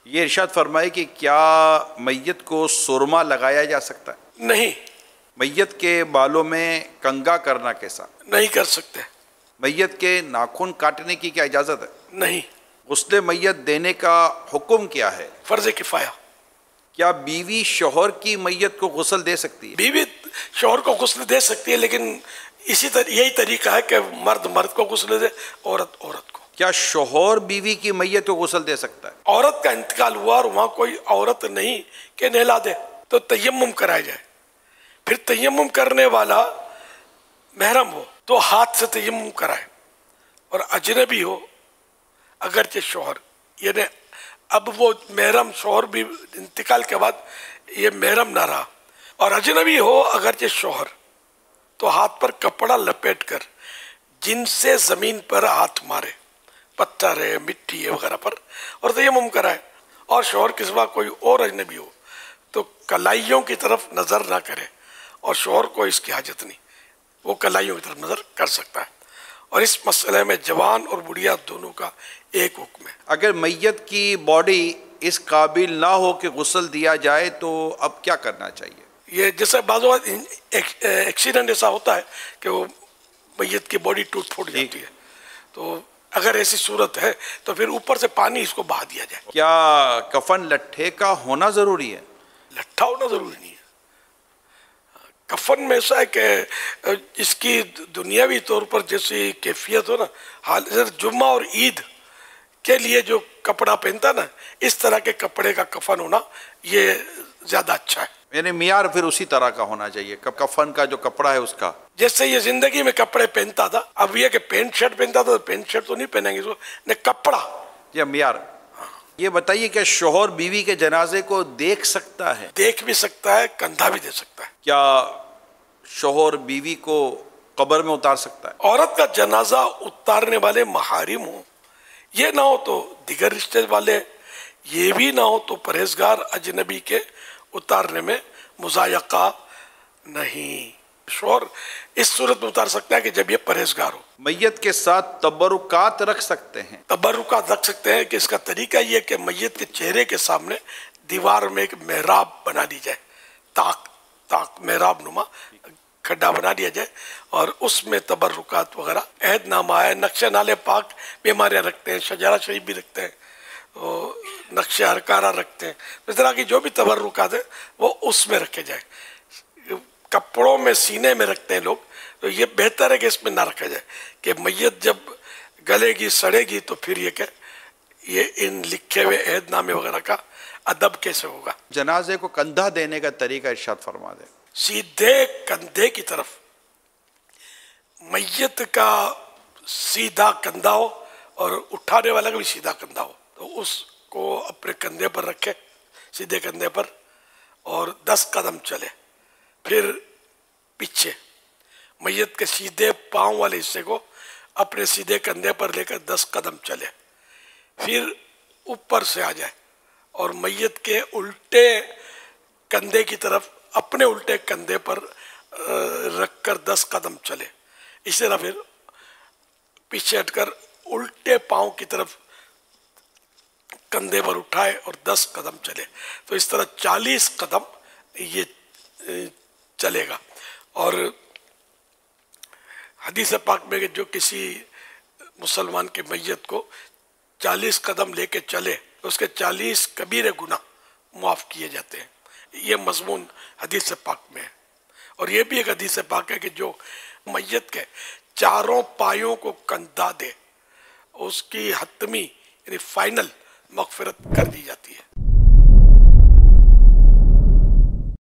یہ ارشاد فرمائے کہ کیا میت کو سرما لگایا جا سکتا ہے؟ نہیں، میت کے بالوں میں کنگا کرنا کیسا؟ نہیں کر سکتے۔ میت کے ناخن کاٹنے کی کیا اجازت ہے؟ نہیں۔ غسل میت دینے کا حکم کیا ہے؟ فرض کفایہ۔ کیا بیوی شوہر کی میت کو غسل دے سکتی ہے؟ بیوی شوہر کو غسل دے سکتی ہے، لیکن یہی طریقہ ہے کہ مرد مرد کو غسل دے، عورت عورت کو۔ کیا شوہر بیوی کی میت کو غسل دے سکتا ہے؟ عورت کا انتقال ہوا اور وہاں کوئی عورت نہیں کہ نہلا دے تو تیمم کرایا جائے، پھر تیمم کرنے والا محرم ہو تو ہاتھ سے تیمم کرائے، اور اجنبی ہو اگرچہ شوہر، یعنی اب وہ محرم شوہر بھی انتقال کے بعد یہ محرم نہ رہا، اور اجنبی ہو اگرچہ شوہر تو ہاتھ پر کپڑا لپیٹ کر جن سے زمین پر ہاتھ مارے، پتھر ہے، مٹی ہے وغیرہ پر، اور تیمم کرائے، اور شوہر کے سوا کوئی اور اجنبی ہو تو کلائیوں کی طرف نظر نہ کرے، اور شوہر کو اس کی حاجت نہیں، وہ کلائیوں کی طرف نظر کر سکتا ہے، اور اس مسئلے میں جوان اور بڑھیا دونوں کا ایک حکم ہے۔ اگر میت کی باڈی اس قابل نہ ہو کہ غسل دیا جائے تو اب کیا کرنا چاہیے؟ یہ جیسے بعض اوقات ایکسیڈنٹ ایسا ہوتا ہے کہ وہ میت کی باڈی ٹوٹ پھوٹ جاتی ہے، تو اگر ایسی صورت ہے تو پھر اوپر سے پانی اس کو بہا دیا جائے۔ کیا کفن لٹھے کا ہونا ضروری ہے؟ لٹھا ہونا ضروری نہیں ہے۔ کفن میں ایسا ہے کہ اس کی دنیاوی طور پر جیسی کیفیت ہو نا، حال جمعہ اور عید کے لیے جو کپڑا پہنتا نا، اس طرح کے کپڑے کا کفن ہونا یہ زیادہ اچھا ہے۔ یعنی معیار پھر اسی طرح کا ہونا چاہیے، کفن کا جو کپڑا ہے اس کا۔ جیسے یہ زندگی میں کپڑے پہنتا تھا، اب یہ کہ پینٹ شرٹ پہنتا تھا تو پینٹ شرٹ تو نہیں پہنیں گے اس کو، نہیں کپڑا۔ یہ معیار۔ یہ بتائیے کہ شوہر بیوی کے جنازے کو دیکھ سکتا ہے؟ دیکھ بھی سکتا ہے، کندھا بھی دے سکتا ہے۔ کیا شوہر بیوی کو قبر میں اتار سکتا ہے؟ عورت کا جنازہ اتارنے والے محارم ہوں، یہ نہ ہو تو دیگر رشتے والے، یہ بھی نہ ہو تو پرہیزگار اجنبی کے اتارنے میں مضایقہ نہیں۔ شوہر اس صورت میں اتار سکتا ہے کہ جب یہ پرہیزگار ہو۔ میت کے ساتھ تبرکات رکھ سکتے ہیں؟ تبرکات رکھ سکتے ہیں کہ اس کا طریقہ یہ کہ میت کے چہرے کے سامنے دیوار میں ایک محراب بنا دی جائے، تاک محراب نما کھڈا بنا دیا جائے، اور اس میں تبرکات وغیرہ، عہد نامہ ہے، نقشہ نالے پاک بھی ہمارے رکھتے ہیں، شجرہ شریف بھی رکھتے ہیں، نقشہ ہرکارہ رکھتے ہیں، اس طرح کی جو بھی تبرکات ہیں وہ اس میں رکھے جائیں۔ کپڑوں میں سینے میں رکھتے ہیں لوگ، تو یہ بہتر ہے کہ اس میں نہ رکھا جائے کہ میت جب گلے گی سڑے گی تو پھر یہ کہ یہ ان لکھے ہوئے عہد نامے وغیرہ کا ادب کیسے ہوگا۔ جنازے کو کندھا دینے کا طریقہ ارشاد فرما دیں۔ سیدھے کندھے کی طرف، میت کا سیدھا کندھا ہو اور اٹھانے والا کا بھی سیدھا کندھا ہو، تو اس کو اپنے کندھے پر رکھے، سیدھے کندھے پر، اور 10 قدم چلے، پھر پیچھے میت کے سیدھے پاؤں والے حصے کو اپنے سیدھے کندھے پر لے کر 10 قدم چلے، پھر اوپر سے آ جائے اور میت کے الٹے کندھے کی طرف اپنے الٹے کندھے پر رکھ کر 10 قدم چلے، اسی طرح پھر پیچھے ہٹ کر الٹے پاؤں کی طرف کندھے پر اٹھائے اور 10 قدم چلے، تو اس طرح 40 قدم یہ چلے گا۔ اور حدیث پاک میں کہ جو کسی مسلمان کے میت کو 40 قدم لے کے چلے اس کے 40 کبیرے گناہ معاف کیے جاتے ہیں، یہ مضمون حدیث پاک میں ہے۔ اور یہ بھی ایک حدیث پاک ہے کہ جو میت کے چاروں پایوں کو کندھا دے اس کی حتمی یعنی فائنل مغفرت کر دی جاتی ہے۔